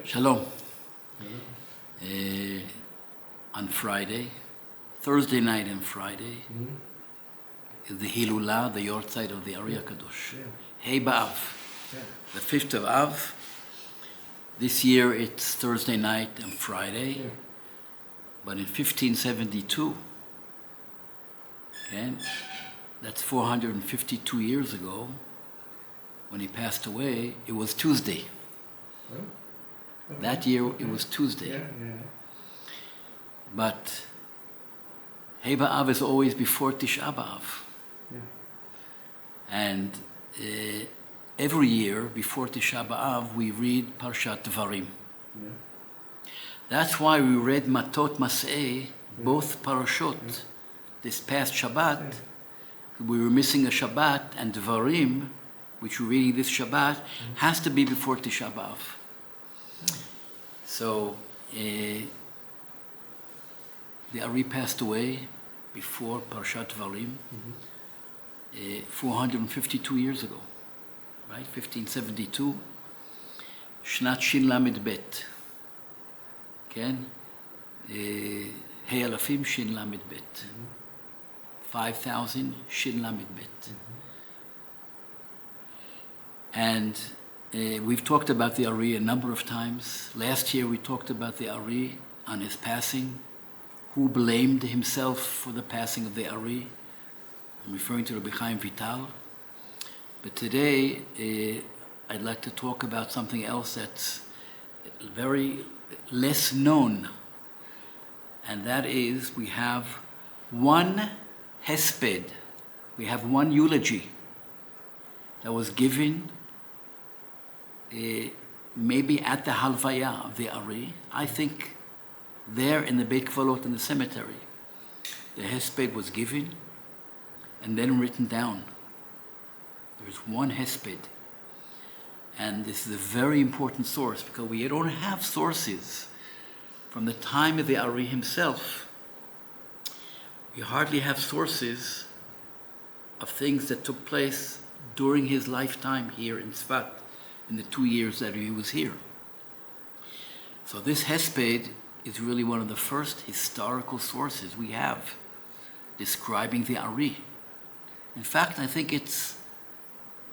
Shalom. On Friday, Thursday night and Friday, is the Hilula, the Yortzeit of the Ari HaKadosh. Hey B'Av, the 5th of Av. This year it's Thursday night and Friday, but in 1572, okay, that's 452 years ago, when he passed away, it was Tuesday. That year it was Tuesday. But Hey B'Av is always before Tisha B'Av. And every year before Tisha B'Av we read Parshat Devarim. That's why we read Matot Mas'eh, both parashot, this past Shabbat. We were missing a Shabbat, and Devarim, which we're reading this Shabbat, has to be before Tisha B'Av. So the Ari passed away before Parshat Devarim, 452 years ago, right? 1572, Shnat Shin Lamed Bet. Ken? Hey Alafim Shin Lamed Bet. 5,000 Shin Lamed Bet. And we've talked about the Ari a number of times. Last year we talked about the Ari on his passing. Who blamed himself for the passing of the Ari? I'm referring to Rabbi Chaim Vital. But today I'd like to talk about something else that's very less known. And that is we have one hesped, we have one eulogy that was given maybe at the Halvaya of the Ari. I think there in the Beit Kvalot in the cemetery, the hesped was given and then written down. There's one hesped. And this is a very important source because we don't have sources from the time of the Ari himself. We hardly have sources of things that took place during his lifetime here in Tzfat, in the 2 years that he was here. So this hesped is really one of the first historical sources we have describing the Ari. In fact, I think it's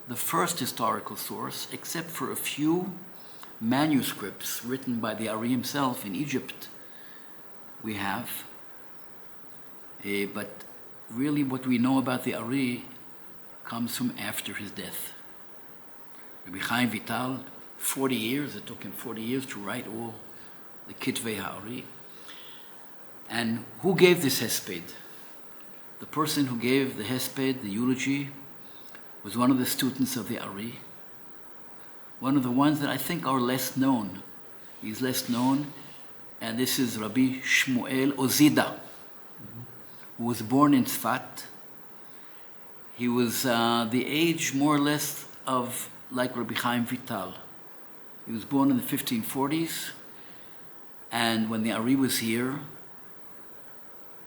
the first historical source, except for a few manuscripts written by the Ari himself in Egypt we have. But really what we know about the Ari comes from after his death. Rabbi Chaim Vital, 40 years, it took him 40 years to write all the Kitvei HaAri. And who gave this hesped? The person who gave the hesped, the eulogy, was one of the students of the Ari. One of the ones that I think are less known. He's less known, and this is Rabbi Shmuel Oida, who was born in Tzfat. He was the age more or less of like Rabbi Chaim Vital. He was born in the 1540s, and when the Ari was here,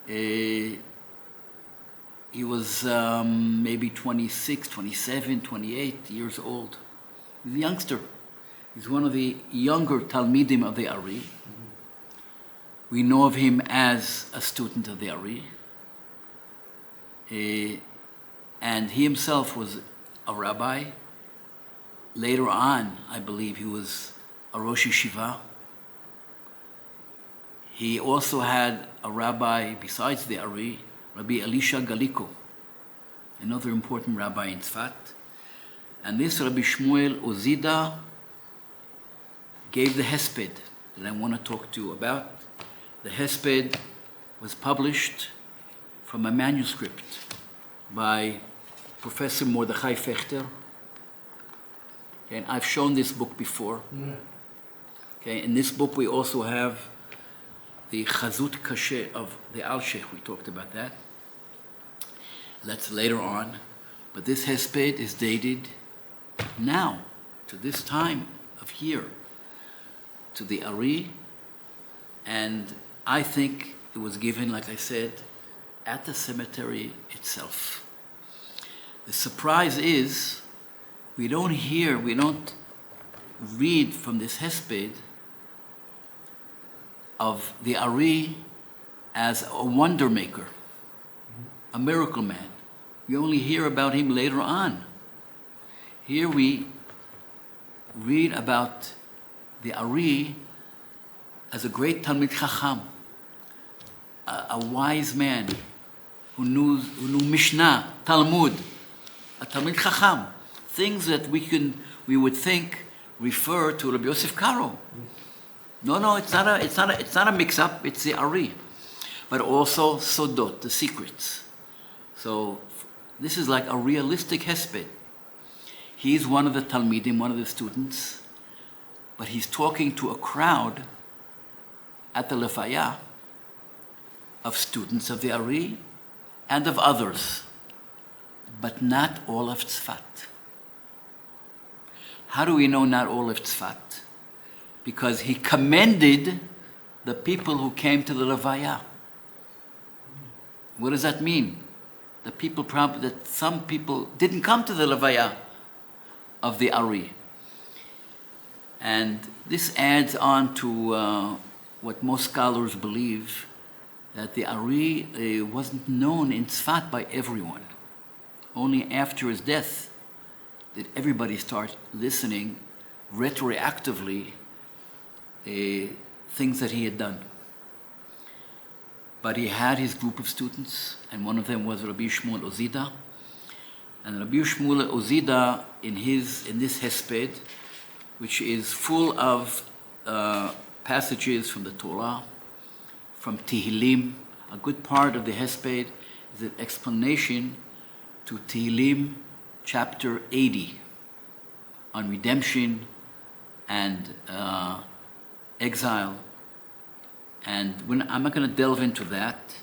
he was maybe 26, 27, 28 years old. He's a youngster. He's one of the younger Talmidim of the Ari. We know of him as a student of the Ari. And he himself was a rabbi. Later on, I believe he was a Rosh Yeshiva. He also had a rabbi besides the Ari, Rabbi Elisha Galiko, another important rabbi in Tzfat. And this Rabbi Shmuel Oida gave the hesped that I want to talk to you about. The hesped was published from a manuscript by Professor Mordechai Fechter. Okay, and I've shown this book before. Okay, in this book we also have the Chazut Kashe of the Alshech. We talked about that. That's later on. But this hesped is dated now, to this time of here, to the Ari. And I think it was given, like I said, at the cemetery itself. The surprise is we don't read from this hesped of the Ari as a wonder maker, a miracle man. We only hear about him later on. Here we read about the Ari as a great Talmid Chacham, a wise man who knew Mishnah, Talmud, a Talmid Chacham, things that we would think refer to Rabbi Yosef Karo. No, it's not a mix-up. It's the Ari, but also Sodot, the secrets. So this is like a realistic hesped. He's one of the Talmidim, one of the students, but he's talking to a crowd at the Lefaya of students of the Ari and of others, but not all of Tzfat. How do we know not all of Tzfat? Because he commended the people who came to the Levaya. What does that mean? That some people didn't come to the Levaya of the Ari. And this adds on to what most scholars believe, that the Ari wasn't known in Tzfat by everyone. Only after his death did everybody start listening retroactively things that he had done. But he had his group of students, and one of them was Rabbi Shmuel Oida. And Rabbi Shmuel Oida, in this hesped, which is full of passages from the Torah, from Tehillim, a good part of the hesped is an explanation to Tehillim chapter 80 on redemption and exile. And I'm not going to delve into that.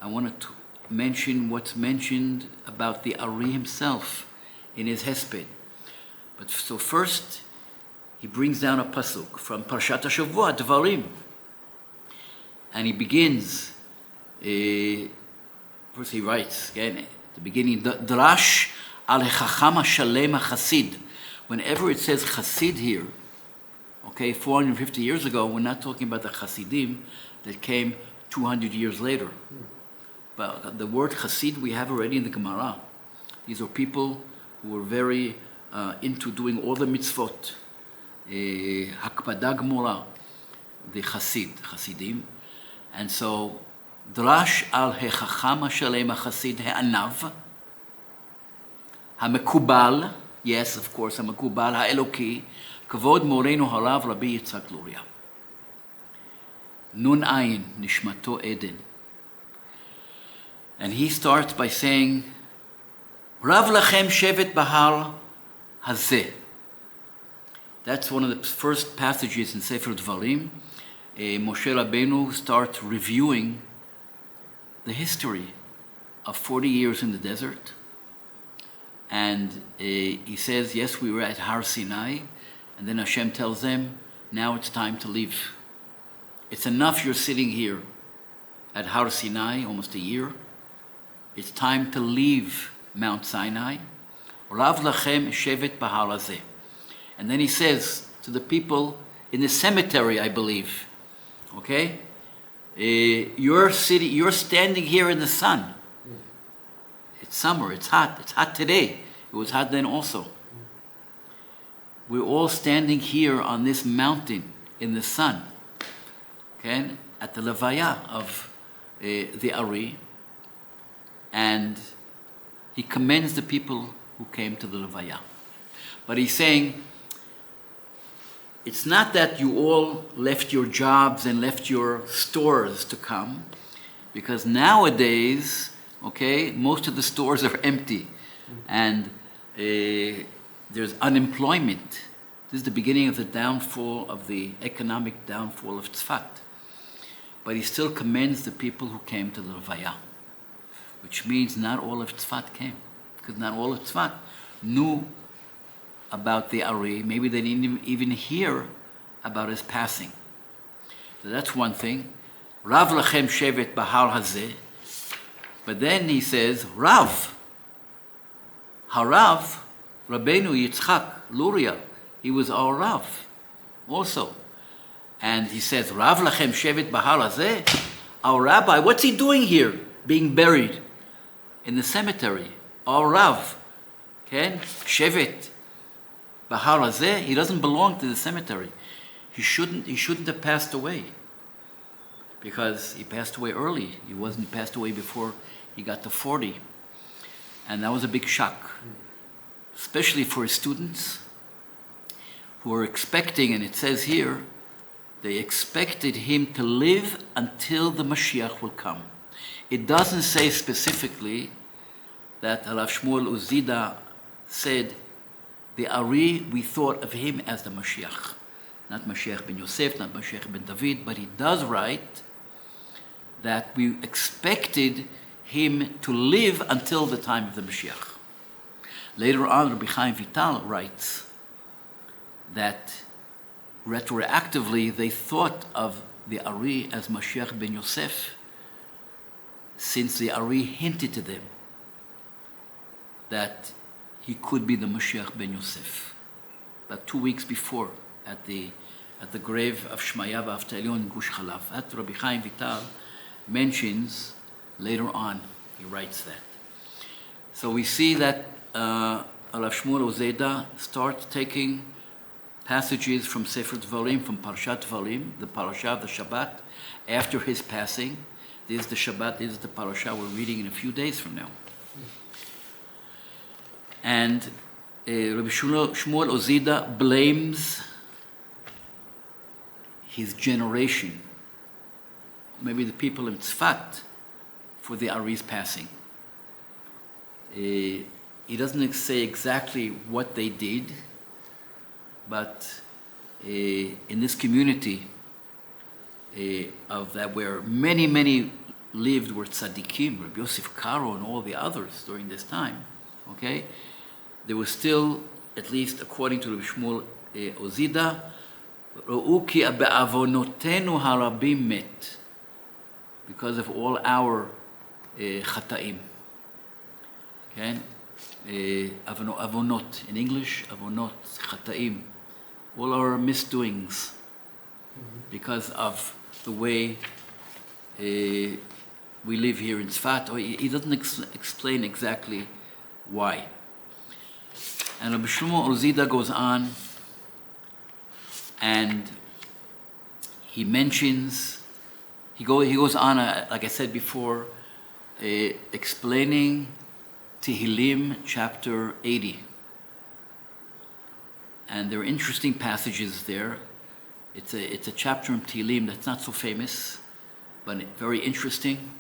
I wanted to mention what's mentioned about the Ari himself in his hesped. But so first, he brings down a pasuk from Parshat HaShavua, Devarim. And he begins, first he writes, again, at the beginning, Drash al Chacham Shalem HaChassid. Whenever it says Chassid here, okay, 450 years ago, we're not talking about the Chassidim that came 200 years later. But the word Chassid we have already in the Gemara. These are people who were very into doing all the mitzvot. Hakpada Gemora, the Chassidim. And so, Drash al Chacham Shalem HaChassid Ha'anav, HaMekubal, yes, of course, HaMekubal, HaEloki, Kavod Moreno Harav Rabbi Yitzhak Luria. Nun Ayin, Nishmato Eden. And he starts by saying, Rav Lachem Shevet Bahar Hazeh. That's one of the first passages in Sefer Dvarim. Moshe Rabbeinu starts reviewing the history of 40 years in the desert. And he says, yes, we were at Har Sinai. And then Hashem tells them, now it's time to leave. It's enough you're sitting here at Har Sinai almost a year. It's time to leave Mount Sinai. Rav lachem shevet bahar hazeh. And then he says to the people in the cemetery, I believe, okay, you're standing here in the sun. It's summer, it's hot today. It was hot then also. We're all standing here on this mountain in the sun, okay, at the Levaya of the Ari, and he commends the people who came to the Levaya. But he's saying, it's not that you all left your jobs and left your stores to come, because nowadays, okay, most of the stores are empty, and there's unemployment. This is the beginning of the downfall, of the economic downfall of Tzfat. But he still commends the people who came to the Levaya, which means not all of Tzfat came, because not all of Tzfat knew about the Ari. Maybe they didn't even hear about his passing. So that's one thing. Rav lachem shevet bahar hazeh. But then he says, Rav. Harav, Rabbeinu Yitzchak Luria. He was our Rav also. And And he says, Rav lachem shevet bahar hazeh? Our rabbi, what's he doing here, being buried in the cemetery? Our Rav, okay? Shevet bahar hazeh, he doesn't belong to the cemetery. He shouldn't have passed away, because he passed away early. He passed away before he got to 40. And that was a big shock, especially for his students who were expecting, and it says here, they expected him to live until the Mashiach will come. It doesn't say specifically that Rav Shmuel Oida said, the Ari, we thought of him as the Mashiach. Not Mashiach ben Yosef, not Mashiach ben David, but he does write that we expected him to live until the time of the Mashiach. Later on, Rabbi Chaim Vital writes that retroactively they thought of the Ari as Mashiach ben Yosef, since the Ari hinted to them that he could be the Mashiach ben Yosef. About 2 weeks before, at the grave of Shmaya v'Avtalion in Gush Chalav. That Rabbi Chaim Vital mentions later on. He writes that. So we see that Rav Shmuel Oida starts taking passages from Sefer Dvarim, from Parashat Dvarim, the parasha of the Shabbat, after his passing. This is the Shabbat, this is the parasha we're reading in a few days from now. And Rabbi Shmuel Oida blames his generation, maybe the people in Tzfat, for the Ari's passing. He doesn't say exactly what they did, but in this community of that, where many lived, were tzaddikim, Rabbi Yosef Karo and all the others during this time, okay, there was still, at least according to Rabbi Shmuel Oida, Ra'u ki be'avonotenu harabim met, because of all our chataim. Okay? Avonot, in English, avonot, chataim, all our misdoings, because of the way we live here in Tzfat. Or he doesn't explain exactly why. And Rabbi Shmuel Oida goes on, and he mentions, he goes on, like I said before, explaining Tehillim chapter 80. And there are interesting passages there. It's a chapter in Tehillim that's not so famous, but very interesting.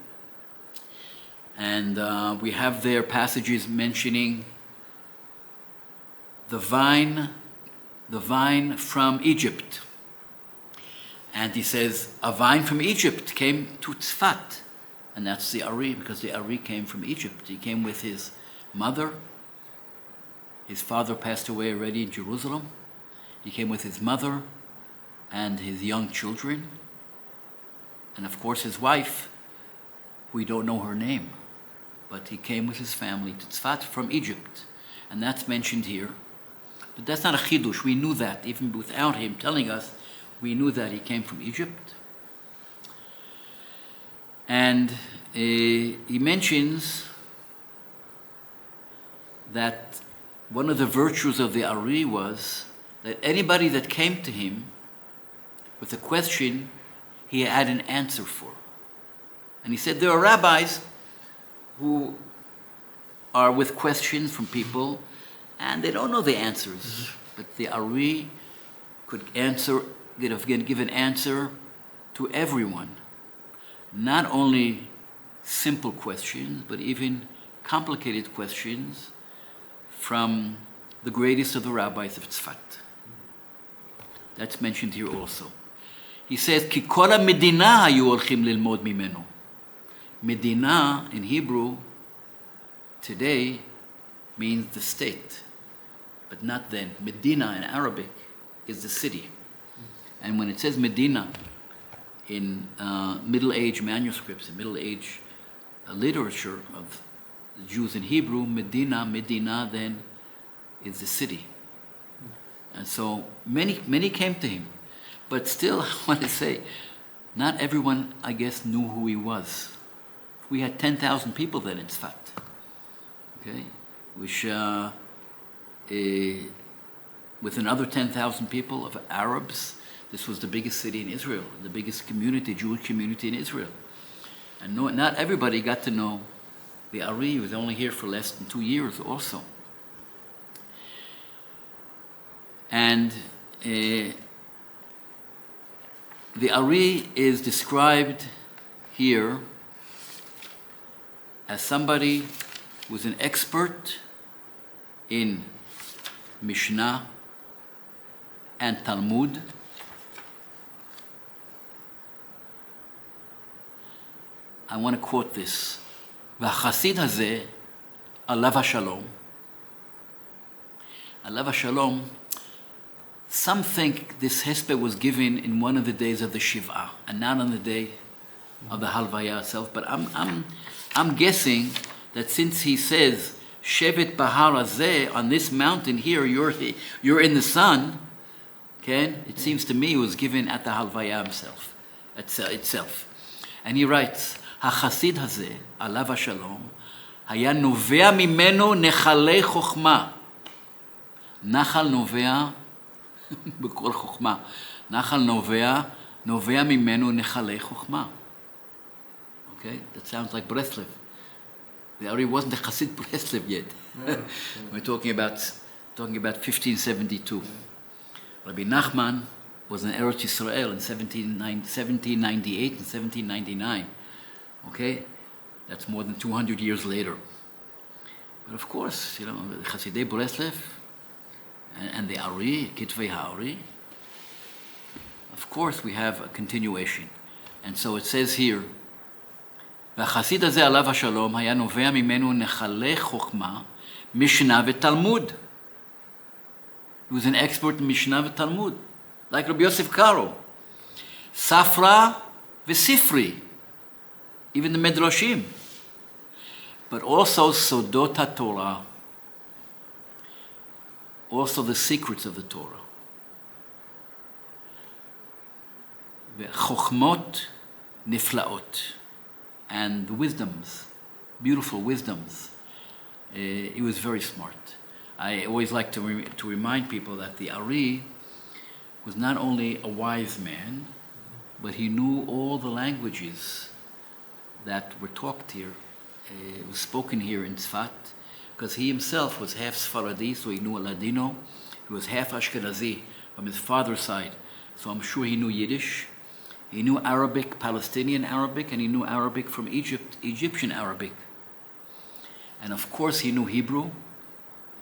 And we have there passages mentioning the vine from Egypt. And he says, a vine from Egypt came to Tzfat. And that's the Ari, because the Ari came from Egypt. He came with his mother. His father passed away already in Jerusalem. He came with his mother and his young children. And of course his wife, we don't know her name. But he came with his family to Tzfat from Egypt. And that's mentioned here. But that's not a chidush. We knew that. Even without him telling us, we knew that he came from Egypt. And he mentions that one of the virtues of the Ari was that anybody that came to him with a question, he had an answer for. And he said there are rabbis who are with questions from people and they don't know the answers. But the Ari could give an answer to everyone. Not only simple questions, but even complicated questions from the greatest of the rabbis of Tzfat. That's mentioned here also. He says, Ki kol ha-medina hayu holchim lilmod mimenu. Medina in Hebrew today means the state, but not then. Medina in Arabic is the city. And when it says Medina in Middle Age manuscripts, in Middle Age literature of the Jews in Hebrew, Medina then is the city. And so many came to him. But still, I want to say, not everyone, I guess, knew who he was. We had 10,000 people then in Tzfat, okay, which with another 10,000 people of Arabs, this was the biggest city in Israel, the biggest community, Jewish community in Israel. And not everybody got to know the Ari. He was only here for less than 2 years also. And the Ari is described here as somebody who was an expert in Mishnah and Talmud, I want to quote this. והחסיד הזה, עליו השלום. עליו השלום, some think this hesped was given in one of the days of the Shiv'ah, and not on the day of the Halvaya itself. But I'm guessing that since he says, Shevet Bahar Hazeh, on this mountain here, you're in the sun, okay? It seems to me it was given at the Halvaya itself. And he writes, החסיד הזה, עליו השלום, היה נובע ממנו נחלי חוכמה. נחל נובע בכל חוכמה. נחל נובע ממנו נחלי חוכמה. Okay, that sounds like Breslev. There already wasn't a Chassid Breslev yet. We're talking about 1572. Rabbi Nachman was in Eretz Israel in 1798 and 1799. Okay, that's more than 200 years later. But of course, the Chassidei Breslev and the Ari, Kitvei HaAri, of course we have a continuation. And so it says here, והחסיד הזה עליו השלום היה נובע ממנו נחלי חוכמה, משנה ותלמוד. He was an expert in Mishnah and Talmud, like Rabbi Yosef Karo. Safra v'sifri, even the Medrashim. But also Sodot HaTorah, also the secrets of the Torah. Chochmot niflaot, and the wisdoms, beautiful wisdoms. He was very smart. I always like to remind people that the Ari was not only a wise man, but he knew all the languages that were talked here, was spoken here in Tzfat, because he himself was half Sfaradi, so he knew Ladino. He was half Ashkenazi from his father's side, so I'm sure he knew Yiddish. He knew Arabic, Palestinian Arabic, and he knew Arabic from Egypt, Egyptian Arabic. And of course he knew Hebrew,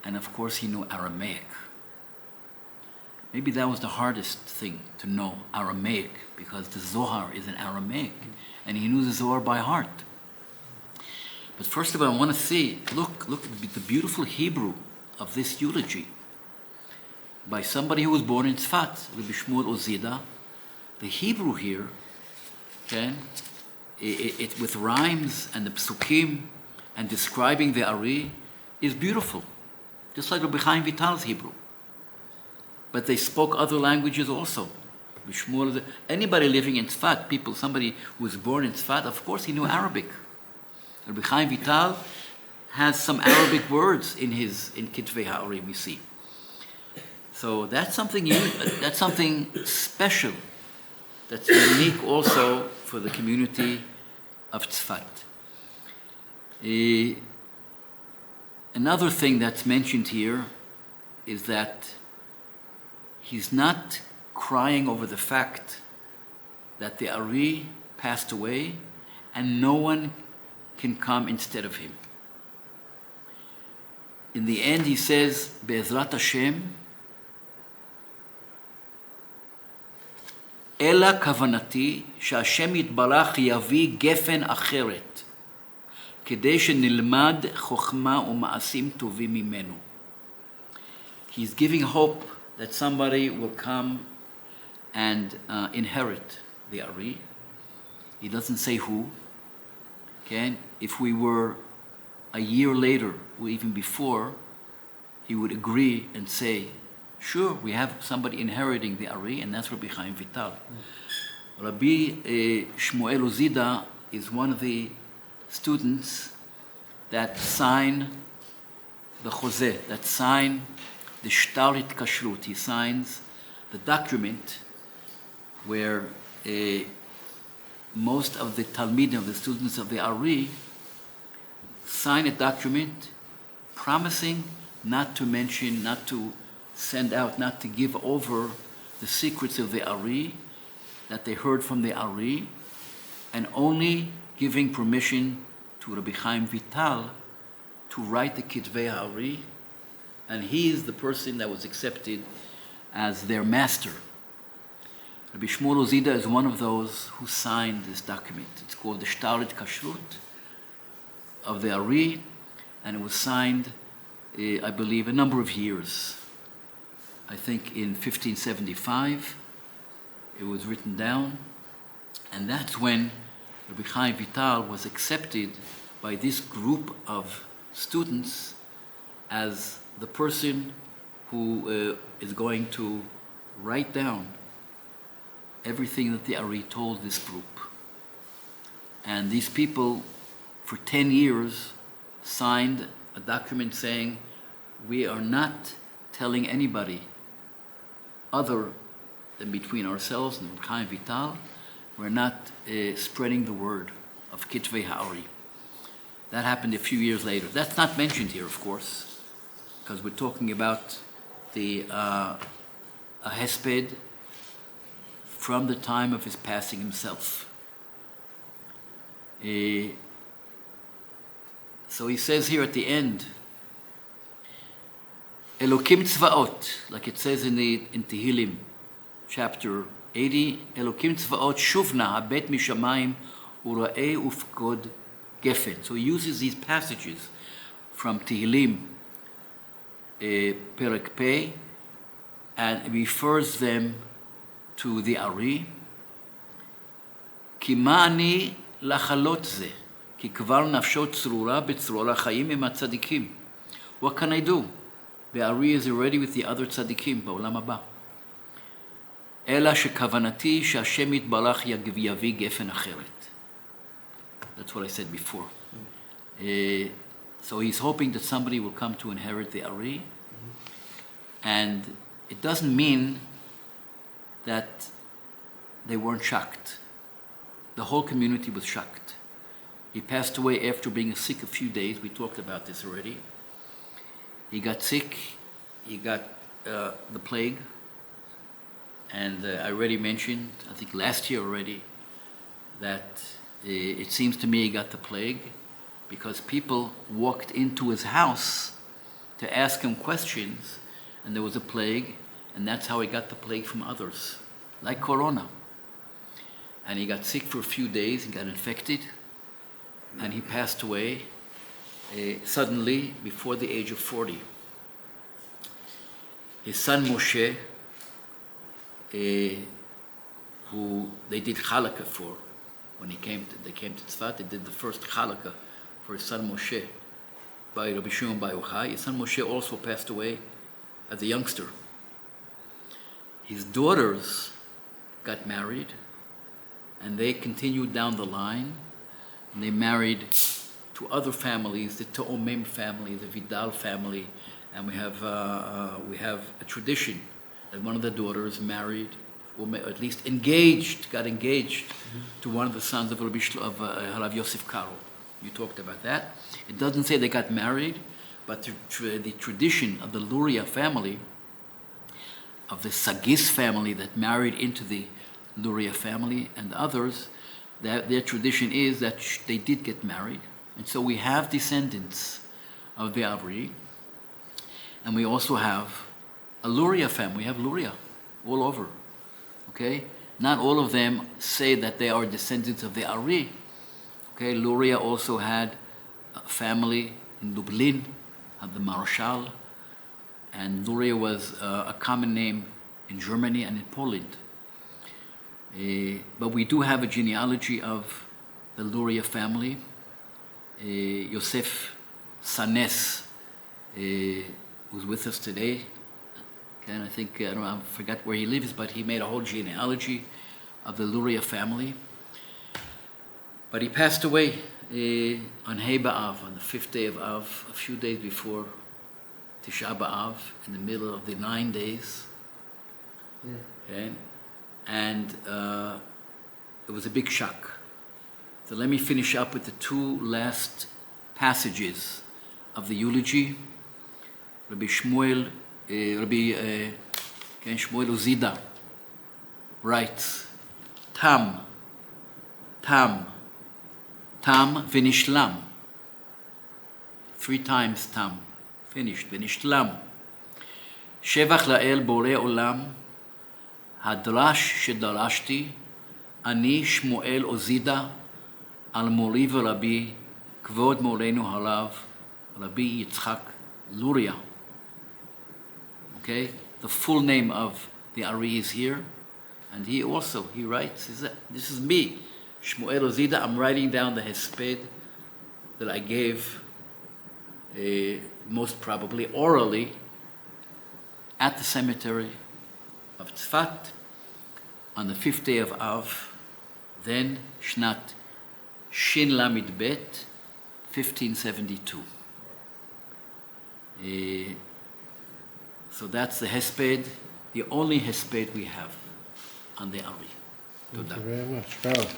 and of course he knew Aramaic. Maybe that was the hardest thing to know, Aramaic, because the Zohar is in Aramaic, and he knew the Zohar by heart. But first of all, I want to see, look at the beautiful Hebrew of this eulogy by somebody who was born in Tzfat, Rabbi Shmuel Oida. The Hebrew here, okay, it with rhymes and the psukim and describing the Ari is beautiful, just like Rabbi Chaim Vital's Hebrew. But they spoke other languages also. Shmuel, anybody living in Tzfat, somebody who was born in Tzfat, of course he knew Arabic. Rabbi Chaim Vital has some Arabic words in Kitvei HaAri, we see. So that's something special, that's unique also for the community of Tzfat. Another thing that's mentioned here is that he's not crying over the fact that the Ari passed away and no one can come instead of him. In the end, he says, Be'ezrat Hashem, Ela kavanati שהשם יתברך יביא גפן אחרת, כדי שנלמד חוכמה ומעשים טובים ממנו. He's giving hope that somebody will come and inherit the Ari. He doesn't say who. Okay? If we were a year later, or even before, he would agree and say, Sure, we have somebody inheriting the Ari, and that's Rabbi Chaim Vital. Rabbi Shmuel Oida is one of the students that sign the Chozeh, that sign the Shtarit Kashrut. He signs the document where most of the Talmidim, of the students of the Ari, sign a document promising not to mention, not to send out, not to give over the secrets of the Ari that they heard from the Ari, and only giving permission to Rabbi Chaim Vital to write the Kitvei Ari, and he is the person that was accepted as their master. Rabbi Shmuel Oida is one of those who signed this document. It's called the Shtarit Kashrut of the Ari, and it was signed, I believe, a number of years. I think in 1575, it was written down, and that's when Rabbi Chaim Vital was accepted by this group of students as the person who is going to write down everything that the Ari told this group. And these people, for 10 years, signed a document saying, we are not telling anybody other than between ourselves and Chaim Vital, we're not spreading the word of Kitvei Ha'ari. That happened a few years later. That's not mentioned here, of course, because we're talking about the a hesped from the time of his passing himself. So he says here at the end, Elokim tzvaot, like it says in Tehillim, chapter 80, Elokim tzvaot shuvna habet mishamayim ura'eh ufkod gefen. So he uses these passages from Tehillim, Perek Pei, and refers them to the Ari. Ki ma'ani lachalot ze, ki kvar nafsho tzrura betzrura chayim im hatzadikim. What can I do? The Ari is already with the other tzadikim ba'olam haba. Ela shekavanati she'Hashem yitbarach yavi gefen acheret. That's what I said before. So he's hoping that somebody will come to inherit the Ari. And it doesn't mean that they weren't shocked. The whole community was shocked. He passed away after being sick a few days. We talked about this already. He got sick. He got the plague. And I already mentioned, I think last year already, that it seems to me he got the plague because people walked into his house to ask him questions, and there was a plague, and that's how he got the plague from others, like corona. And he got sick for a few days, he got infected, and he passed away suddenly before the age of 40. His son Moshe, who they did Halacha for, when they came to Tzfat, they did the first Halacha for his son Moshe by Rabbi Shimon Bar Yochai. His son Moshe also passed away as a youngster. His daughters got married, and they continued down the line, and they married to other families, the Te'omim family, the Vidal family, and we have a tradition that one of the daughters married, or at least got engaged to one of the sons of Rav Yosef Karo. You talked about that. It doesn't say they got married, but the tradition of the Luria family, of the Sagis family that married into the Luria family and others, their tradition is that they did get married. And so we have descendants of the Avri, and we also have a Luria family. We have Luria all over. Okay? Not all of them say that they are descendants of the Ari. Okay? Luria also had a family in Lublin, of the Marshal, and Luria was a common name in Germany and in Poland. But we do have a genealogy of the Luria family. Yosef Sanes, who's with us today, Okay, and I think, I don't know, I forgot where he lives, but he made a whole genealogy of the Luria family. But he passed away on Hei B'Av, on the 5th day of Av, a few days before Tisha B'Av, in the middle of the 9 days. Okay? And it was a big shock. So let me finish up with the two last passages of the eulogy. Rabbi Shmuel, Shmuel Oida writes, Tam v'nishlam. 3 times tam, finished, v'nishlam. Shevach la'el borei olam, hadrash shedarashti, ani Shmuel Oida, al mori v'Rabbi, kvod morenu harav, Rabbi Yitzchak Luria. Okay, the full name of the Ari is here, and he writes, this is me, Shmuel Oida. I'm writing down the hesped that I gave, most probably orally, at the cemetery of Tzfat on the 5th day of Av, then Shnat Shin Lamid Bet, 1572. So that's the hesped, the only hesped we have on the Ari. Thank you very much. Well,